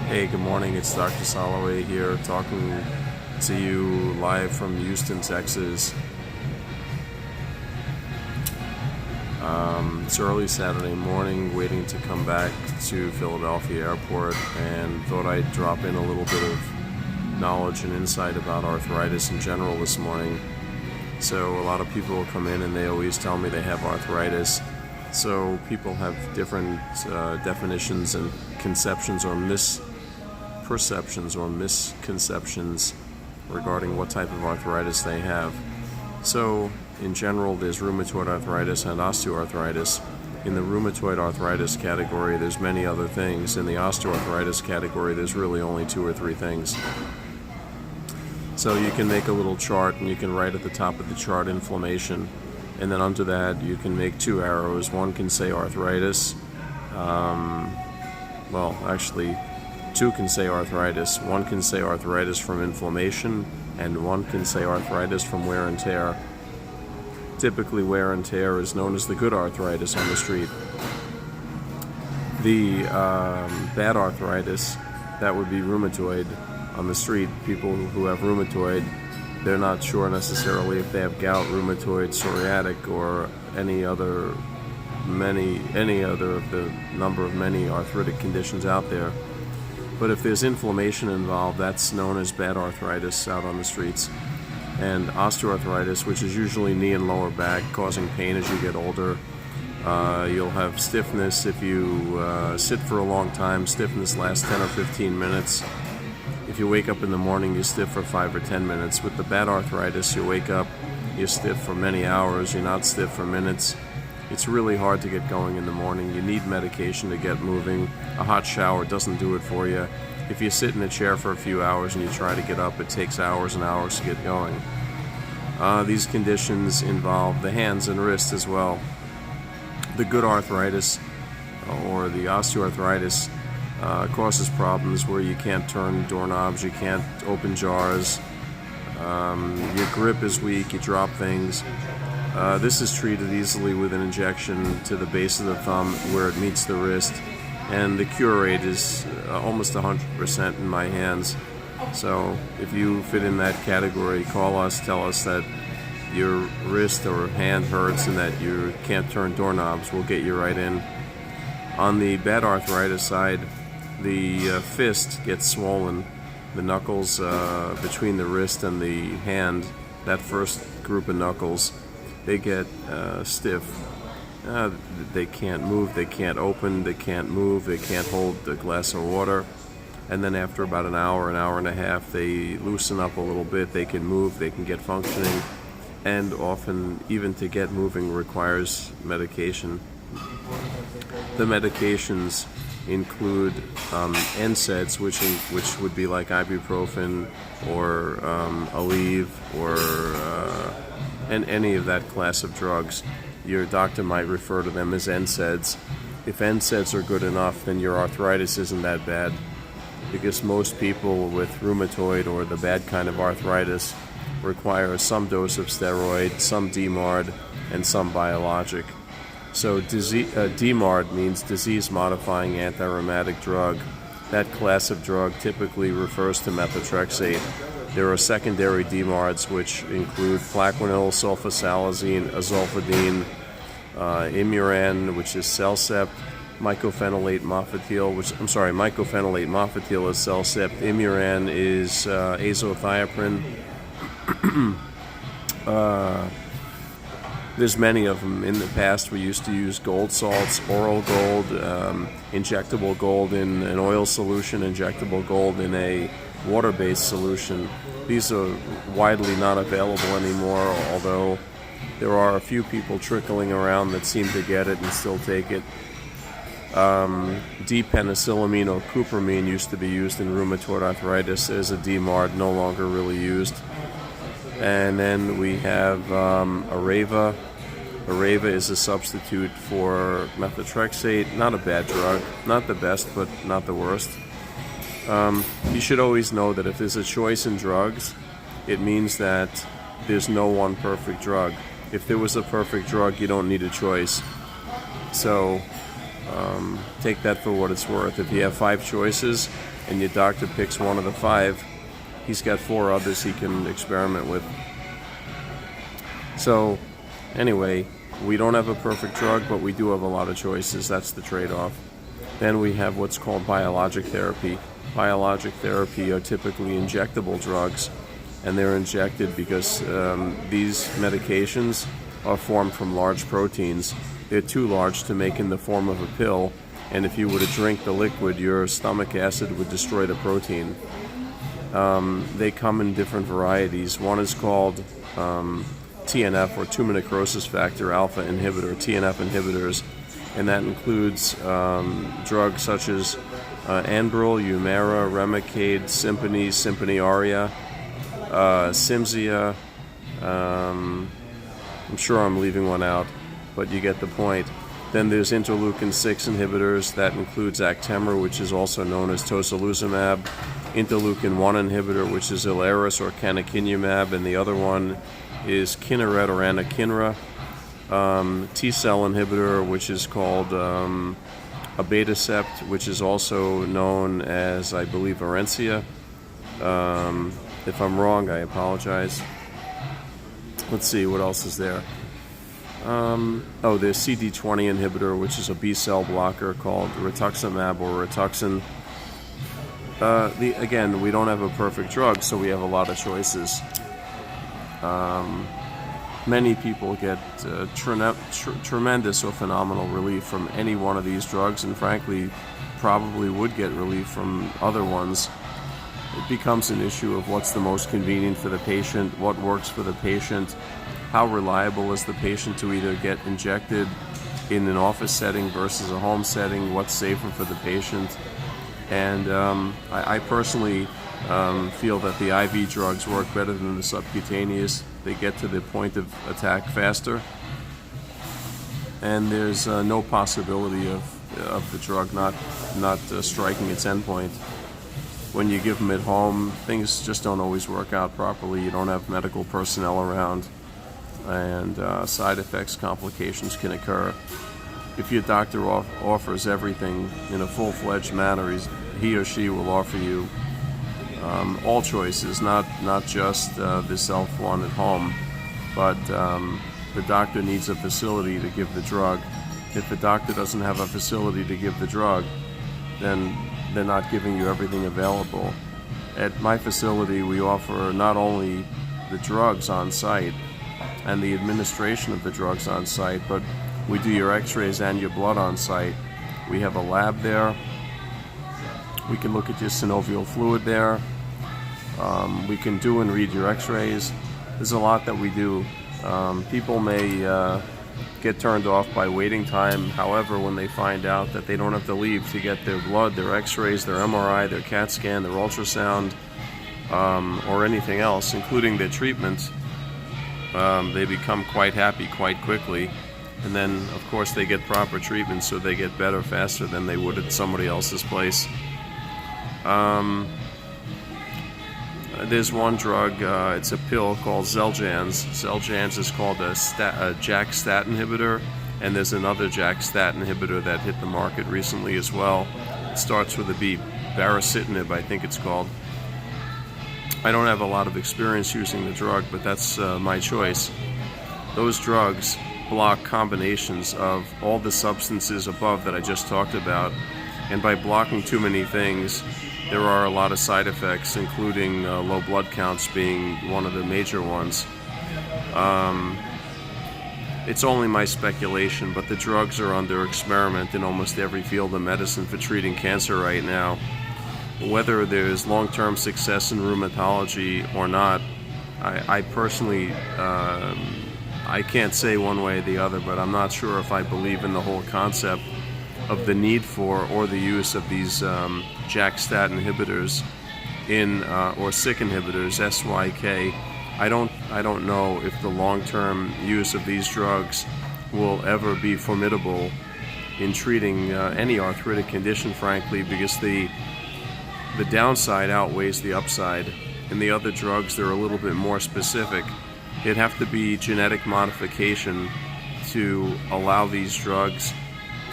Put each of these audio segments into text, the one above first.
Hey, good morning. It's Dr. Soloway here talking to you live from Houston, Texas. It's early Saturday morning, waiting to come back to Philadelphia Airport, and thought I'd drop in a little bit of knowledge and insight about arthritis in general this morning. So a lot of people will come in and they always tell me they have arthritis. So people have different definitions and conceptions or misperceptions or misconceptions regarding what type of arthritis they have. So in general, there's rheumatoid arthritis and osteoarthritis. In the rheumatoid arthritis category, there's many other things. In the osteoarthritis category, there's really only 2 or 3 things. So you can make a little chart and you can write at the top of the chart inflammation, and then under that you can make 2 arrows. One can say arthritis. Actually 2 can say arthritis. One can say arthritis from inflammation, and one can say arthritis from wear and tear. Typically, wear and tear is known as the good arthritis on the street. The bad arthritis, that would be rheumatoid on the street. People who have rheumatoid, they're not sure necessarily if they have gout, rheumatoid, psoriatic, or any other of the number of many arthritic conditions out there. But if there's inflammation involved, that's known as bad arthritis out on the streets. And osteoarthritis, which is usually knee and lower back, causing pain as you get older. You'll have stiffness if you sit for a long time. Stiffness lasts 10 or 15 minutes. If you wake up in the morning, you're stiff for 5 or 10 minutes. With the bad arthritis, you wake up, you're stiff for many hours, you're not stiff for minutes. It's really hard to get going in the morning. You need medication to get moving. A hot shower doesn't do it for you. If you sit in a chair for a few hours and you try to get up, it takes hours and hours to get going. These conditions involve the hands and wrists as well. The good arthritis, or the osteoarthritis, causes problems where you can't turn doorknobs, you can't open jars, your grip is weak, you drop things. This is treated easily with an injection to the base of the thumb where it meets the wrist, and the cure rate is almost 100% in my hands. So if you fit in that category, call us, tell us that your wrist or hand hurts and that you can't turn doorknobs. We'll get you right in. On the bad arthritis side, the fist gets swollen. The knuckles between the wrist and the hand, that first group of knuckles, they get stiff. They can't move, they can't open, they can't move, they can't hold a glass of water. And then after about an hour and a half, they loosen up a little bit, they can move, they can get functioning, and often even to get moving requires medication. The medications include NSAIDs, which would be like ibuprofen or Aleve or and any of that class of drugs. Your doctor might refer to them as NSAIDs. If NSAIDs are good enough, then your arthritis isn't that bad, because most people with rheumatoid or the bad kind of arthritis require some dose of steroid, some DMARD, and some biologic. So DMARD means disease-modifying anti-rheumatic drug. That class of drug typically refers to methotrexate. There are secondary DMARDs, which include plaquenil, sulfasalazine, azolfidine, Imuran, which is Cellcept, mycophenolate mofetil, mycophenolate mofetil is Cellcept, Imuran is azathioprine. There's many of them. In the past, we used to use gold salts, oral gold, injectable gold in an oil solution, injectable gold in a water-based solution. These are widely not available anymore, although there are a few people trickling around that seem to get it and still take it. D-penicillamine or cupramine used to be used in rheumatoid arthritis as a DMARD, no longer really used. And then we have Areva. Areva is a substitute for methotrexate. Not a bad drug, not the best, but not the worst. You should always know that if there's a choice in drugs, it means that there's no one perfect drug. If there was a perfect drug, you don't need a choice. So take that for what it's worth. If you have 5 choices and your doctor picks one of the 5, he's got 4 others he can experiment with. So anyway, we don't have a perfect drug, but we do have a lot of choices. That's the trade-off. Then we have what's called biologic therapy. Biologic therapy are typically injectable drugs, and they're injected because these medications are formed from large proteins. They're too large to make in the form of a pill, and if you were to drink the liquid, your stomach acid would destroy the protein. They come in different varieties. One is called TNF, or tumor necrosis factor alpha inhibitor, TNF inhibitors, and that includes drugs such as Enbrel, Humira, Remicade, Simponi Aria, Cimzia. I'm sure I'm leaving one out, but you get the point. Then there's interleukin-6 inhibitors. That includes Actemra, which is also known as tocilizumab, interleukin-1 inhibitor, which is Ilaris or canakinumab, and the other one is Kineret or anakinra. T-cell inhibitor, which is called abatacept, which is also known as, I believe, Orencia. If I'm wrong, I apologize. Let's see, what else is there? There's CD20 inhibitor, which is a B-cell blocker called rituximab or Rituxan. Again, we don't have a perfect drug, so we have a lot of choices. Many people get tremendous or phenomenal relief from any one of these drugs, and frankly, probably would get relief from other ones. It becomes an issue of what's the most convenient for the patient, what works for the patient, how reliable is the patient to either get injected in an office setting versus a home setting, what's safer for the patient. And I personally feel that the IV drugs work better than the subcutaneous. They get to the point of attack faster, and there's no possibility of the drug not striking its endpoint. When you give them at home, things just don't always work out properly. You don't have medical personnel around, and side effects, complications can occur. If your doctor offers everything in a full-fledged manner, he or she will offer you all choices, not just the self-one at home, but the doctor needs a facility to give the drug. If the doctor doesn't have a facility to give the drug, then they're not giving you everything available. At my facility, we offer not only the drugs on site and the administration of the drugs on site, but we do your x-rays and your blood on site. We have a lab there. We can look at your synovial fluid there. We can do and read your x-rays. There's a lot that we do. People may get turned off by waiting time. However, when they find out that they don't have to leave to get their blood, their x-rays, their MRI, their CAT scan, their ultrasound, or anything else, including their treatment, they become quite happy quite quickly. And then, of course, they get proper treatment, so they get better faster than they would at somebody else's place. There's one drug, it's a pill called Xeljanz. Xeljanz is called a JAK-STAT inhibitor, and there's another JAK-STAT inhibitor that hit the market recently as well. It starts with a B, baricitinib, I think it's called. I don't have a lot of experience using the drug, but that's my choice. Those drugs block combinations of all the substances above that I just talked about, and by blocking too many things, there are a lot of side effects, including low blood counts being one of the major ones. It's only my speculation, but the drugs are under experiment in almost every field of medicine for treating cancer right now. Whether there's long-term success in rheumatology or not, I personally, I can't say one way or the other, but I'm not sure if I believe in the whole concept of the need for or the use of these JAK-STAT inhibitors or SYK inhibitors, SYK. I don't know if the long-term use of these drugs will ever be formidable in treating any arthritic condition, frankly, because the downside outweighs the upside. In the other drugs, they're a little bit more specific. It'd have to be genetic modification to allow these drugs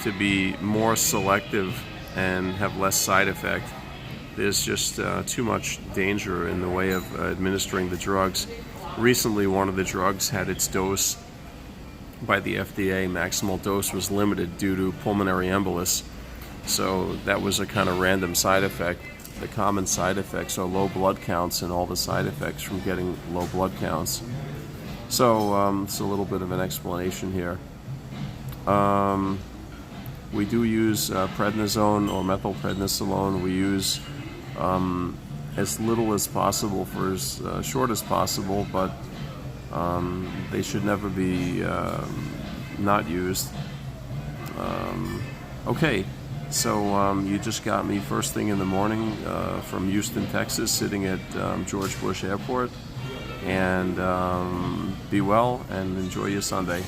to be more selective and have less side effect. There's just too much danger in the way of administering the drugs. Recently, one of the drugs had its dose by the FDA, maximal dose was limited due to pulmonary embolus. So that was a kind of random side effect. The common side effects are low blood counts and all the side effects from getting low blood counts. So it's a little bit of an explanation here. We do use prednisone or methylprednisolone. We use as little as possible for as short as possible, but they should never be not used. Okay, so you just got me first thing in the morning from Houston, Texas, sitting at George Bush Airport. And be well and enjoy your Sunday.